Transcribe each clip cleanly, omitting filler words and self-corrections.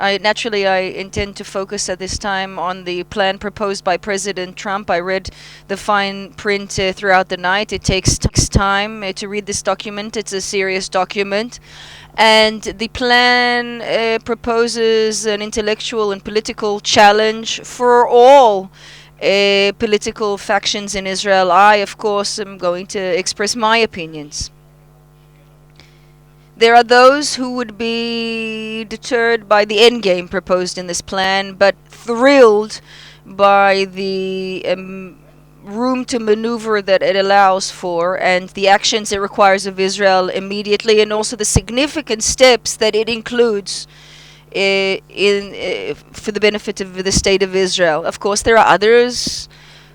I intend to focus at this time on the plan proposed by President Trump. I read the fine print throughout the night. It takes time to read this document. It's a serious document. And the plan proposes an intellectual and political challenge for all political factions in Israel. I, of course, am going to express my opinions. There are those who would be deterred by the end game proposed in this plan, but thrilled by the room to maneuver that it allows for and the actions it requires of Israel immediately, and also the significant steps that it includes for the benefit of the state of Israel. Of course, there are others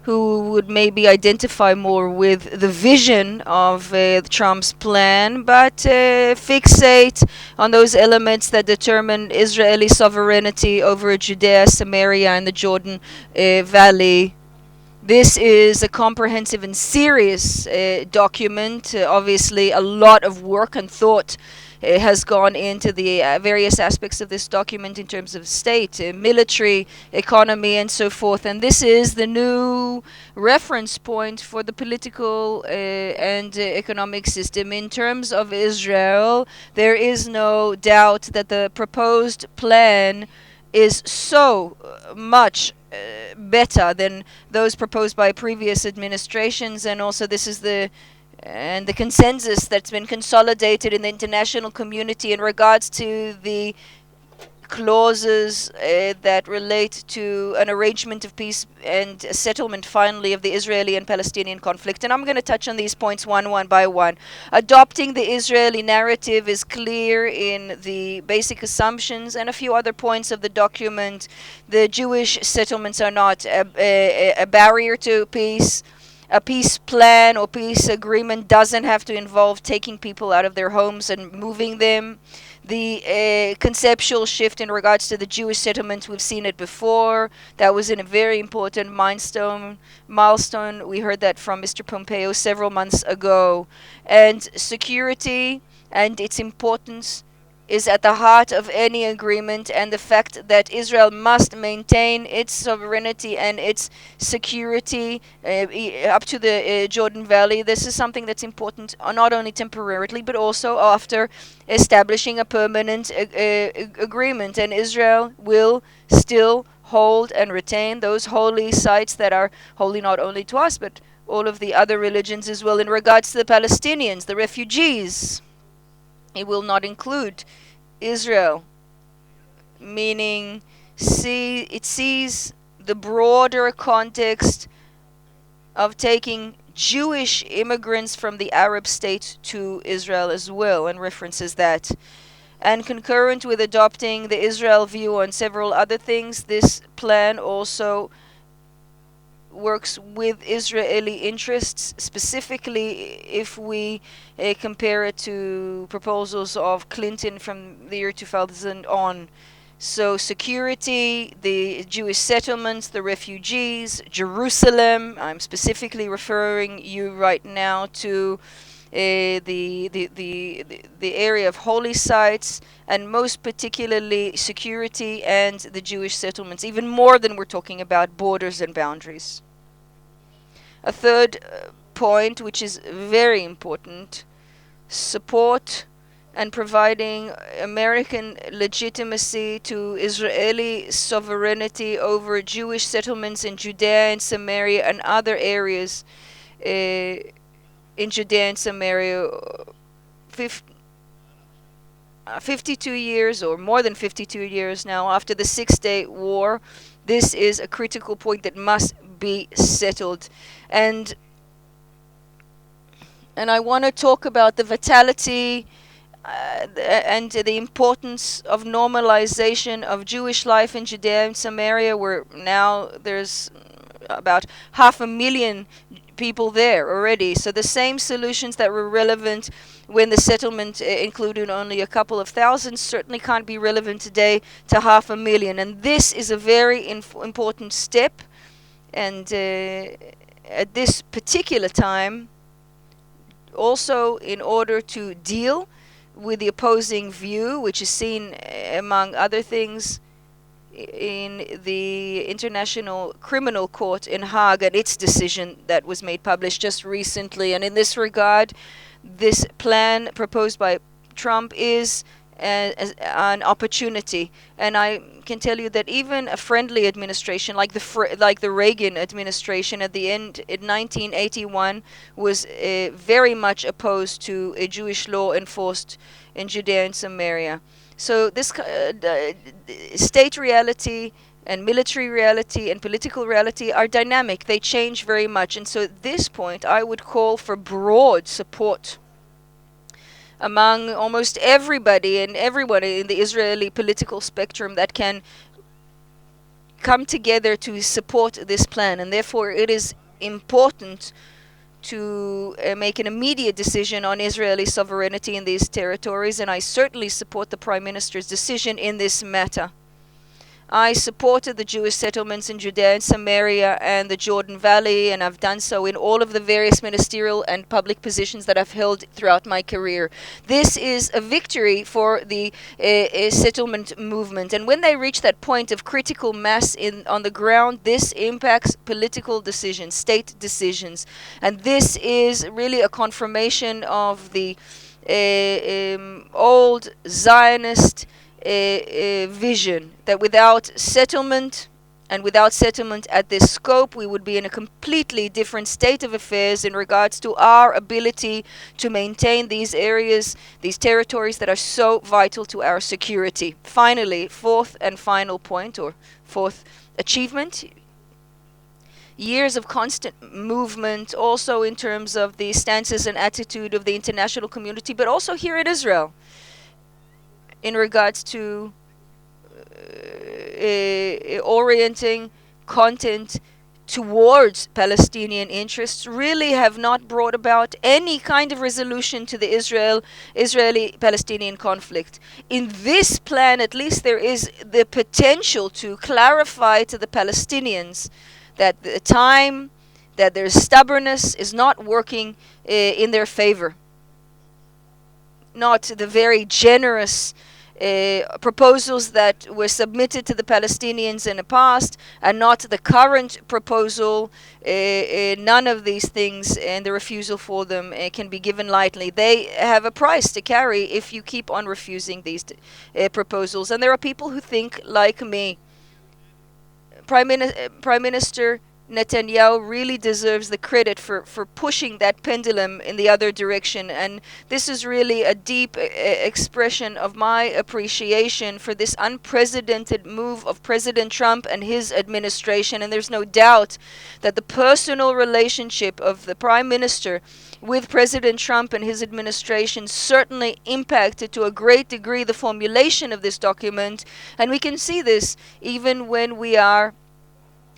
who would maybe identify more with the vision of Trump's plan, but fixate on those elements that determine Israeli sovereignty over Judea, Samaria, and the Jordan Valley. This is a comprehensive and serious document. Obviously, a lot of work and thought has gone into the various aspects of this document in terms of state, military, economy, and so forth. And this is the new reference point for the political and economic system. In terms of Israel, there is no doubt that the proposed plan is so much better than those proposed by previous administrations, and also this is the consensus that's been consolidated in the international community in regards to the clauses that relate to an arrangement of peace and a settlement finally of the Israeli and Palestinian conflict. And I'm going to touch on these points one by one. Adopting the Israeli narrative is clear in the basic assumptions and a few other points of the document. The Jewish settlements are not a barrier to peace. A peace plan or peace agreement doesn't have to involve taking people out of their homes and moving them. The conceptual shift in regards to the Jewish settlements, we've seen it before. That was a very important milestone. We heard that from Mr. Pompeo several months ago. And security and its importance is at the heart of any agreement, and the fact that Israel must maintain its sovereignty and its security up to the Jordan Valley. This is something that's important not only temporarily but also after establishing a permanent agreement, and Israel will still hold and retain those holy sites that are holy not only to us but all of the other religions as well. In regards to the Palestinians, the refugees, it will not include Israel, meaning it sees the broader context of taking Jewish immigrants from the Arab states to Israel as well, and references that. And concurrent with adopting the Israel view on several other things, this plan also works with Israeli interests, specifically if we compare it to proposals of Clinton from the year 2000 on. So security, the Jewish settlements, the refugees, Jerusalem. I'm specifically referring you right now to the area of holy sites, and most particularly security and the Jewish settlements, even more than we're talking about borders and boundaries. A third point, which is very important, support and providing American legitimacy to Israeli sovereignty over Jewish settlements in Judea and Samaria and other areas in Judea and Samaria. 52 years or more than 52 years now after the Six-Day War, this is a critical point that must be settled. And I want to talk about the vitality and the importance of normalization of Jewish life in Judea and Samaria, where now there's about 500,000 people there already. So the same solutions that were relevant when the settlement included only a couple of thousand certainly can't be relevant today to 500,000. And this is a very important step. And at this particular time, also in order to deal with the opposing view, which is seen, among other things, in the International Criminal Court in Hague and its decision that was made published just recently. And in this regard, this plan proposed by Trump is an opportunity. And I can tell you that even a friendly administration like the Reagan administration at the end in 1981 was very much opposed to a Jewish law enforced in Judea and Samaria. So this state reality and military reality and political reality are dynamic. They change very much. And so at this point, I would call for broad support among almost everybody and everyone in the Israeli political spectrum that can come together to support this plan. And therefore, it is important to make an immediate decision on Israeli sovereignty in these territories, and I certainly support the Prime Minister's decision in this matter. I supported the Jewish settlements in Judea and Samaria and the Jordan Valley, and I've done so in all of the various ministerial and public positions that I've held throughout my career. This is a victory for the settlement movement, and when they reach that point of critical mass on the ground, this impacts political decisions, state decisions, and this is really a confirmation of the old Zionist vision that without settlement at this scope, we would be in a completely different state of affairs in regards to our ability to maintain these areas, these territories that are so vital to our security. Finally, fourth and final point, or fourth achievement, years of constant movement, also in terms of the stances and attitude of the international community, but also here in Israel, in regards to orienting content towards Palestinian interests, really have not brought about any kind of resolution to the Israeli-Palestinian conflict. In this plan, at least, there is the potential to clarify to the Palestinians that the time, that their stubbornness is not working in their favor. Not the very generous proposals that were submitted to the Palestinians in the past, and not the current proposal. None of these things and the refusal for them can be given lightly. They have a price to carry if you keep on refusing these proposals. And there are people who think like me. Prime Minister Netanyahu really deserves the credit for pushing that pendulum in the other direction, and this is really a deep expression of my appreciation for this unprecedented move of President Trump and his administration. And there's no doubt that the personal relationship of the Prime Minister with President Trump and his administration certainly impacted to a great degree the formulation of this document, and we can see this even when we are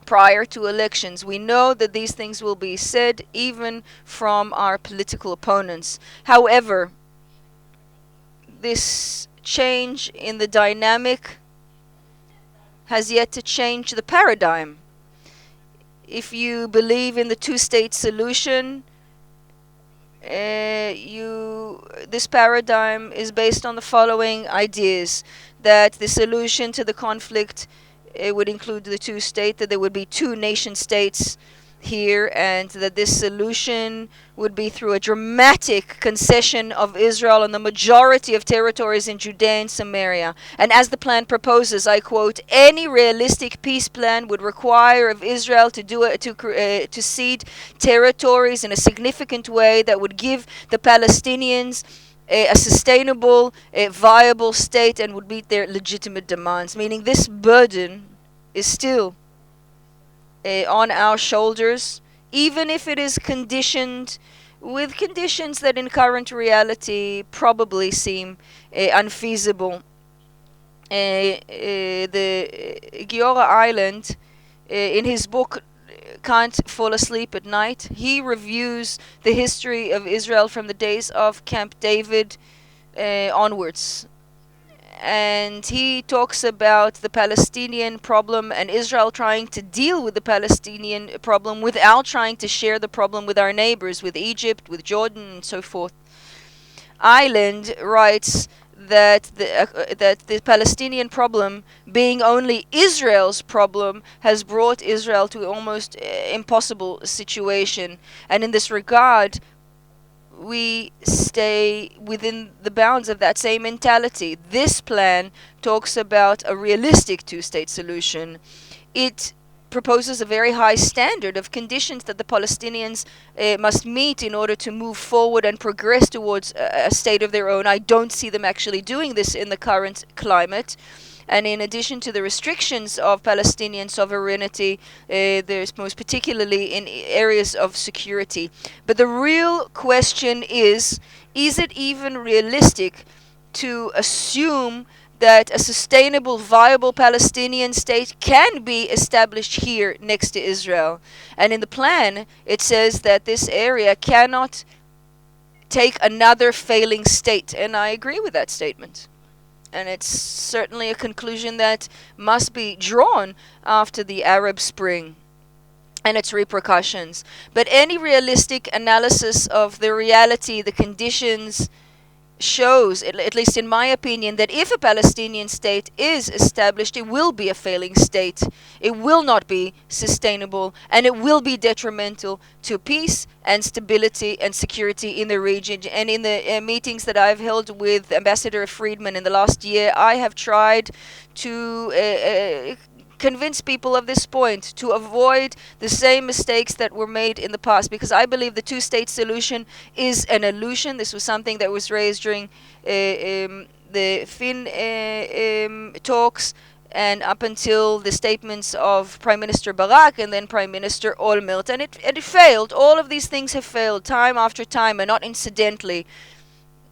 prior to elections. We know that these things will be said even from our political opponents. However, this change in the dynamic has yet to change the paradigm. If you believe in the two-state solution, this paradigm is based on the following ideas: that the solution to the conflict would include the two-state, that there would be two nation-states here, and that this solution would be through a dramatic concession of Israel on the majority of territories in Judea and Samaria. And as the plan proposes, I quote, "Any realistic peace plan would require of Israel to cede territories in a significant way that would give the Palestinians a sustainable, viable state and would meet their legitimate demands." Meaning this burden is still on our shoulders, even if it is conditioned with conditions that in current reality probably seem unfeasible. The Giora Island, in his book Can't Fall Asleep at Night, he reviews the history of Israel from the days of Camp David onwards. And he talks about the Palestinian problem and Israel trying to deal with the Palestinian problem without trying to share the problem with our neighbors, with Egypt, with Jordan, and so forth. Island writes that the Palestinian problem, being only Israel's problem, has brought Israel to almost impossible situation. And in this regard, we stay within the bounds of that same mentality. This plan talks about a realistic two-state solution. It proposes a very high standard of conditions that the Palestinians must meet in order to move forward and progress towards a state of their own. I don't see them actually doing this in the current climate. And in addition to the restrictions of Palestinian sovereignty, there's most particularly in areas of security. But the real question is it even realistic to assume that a sustainable, viable Palestinian state can be established here next to Israel? And in the plan, it says that this area cannot take another failing state. And I agree with that statement. And it's certainly a conclusion that must be drawn after the Arab Spring and its repercussions. But any realistic analysis of the reality, the conditions, shows, at least in my opinion, that if a Palestinian state is established, it will be a failing state. It will not be sustainable, and it will be detrimental to peace and stability and security in the region. And in the meetings that I've held with Ambassador Friedman in the last year, I have tried to convince people of this point, to avoid the same mistakes that were made in the past, because I believe the two-state solution is an illusion. This was something that was raised during the Fin talks and up until the statements of Prime Minister Barak and then Prime Minister Olmert, and it failed. All of these things have failed time after time, and not incidentally.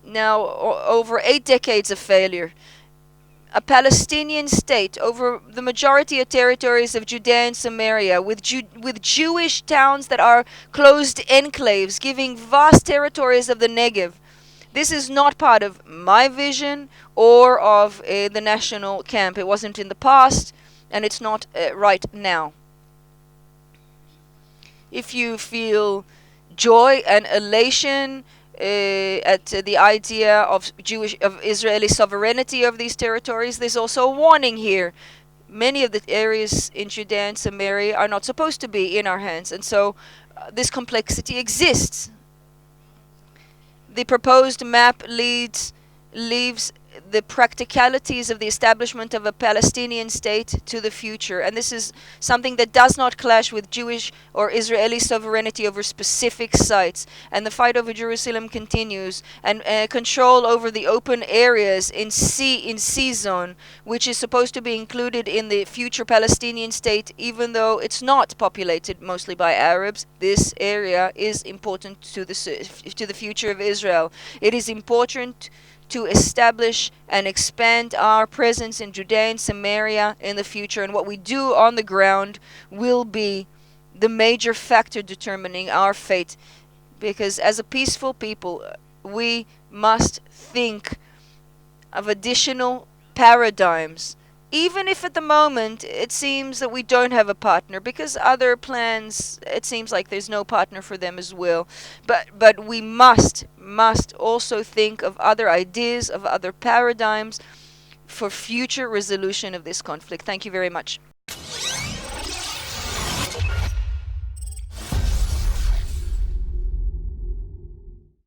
Now, over 8 decades of failure. A Palestinian state over the majority of territories of Judea and Samaria, with Jewish towns that are closed enclaves, giving vast territories of the Negev. This is not part of my vision or of the national camp. It wasn't in the past, and it's not right now. If you feel joy and elation at the idea of Israeli sovereignty of these territories, there's also a warning here. Many of the areas in Judea and Samaria are not supposed to be in our hands, and so this complexity exists. The proposed map leaves the practicalities of the establishment of a Palestinian state to the future. And this is something that does not clash with Jewish or Israeli sovereignty over specific sites. And the fight over Jerusalem continues. And control over the open areas in C zone, which is supposed to be included in the future Palestinian state, even though it's not populated mostly by Arabs. This area is important to the future of Israel. It is important to establish and expand our presence in Judea and Samaria in the future. And what we do on the ground will be the major factor determining our fate. Because as a peaceful people, we must think of additional paradigms, even if at the moment it seems that we don't have a partner, because other plans, it seems like there's no partner for them as well. But we must also think of other ideas, of other paradigms for future resolution of this conflict. Thank you very much.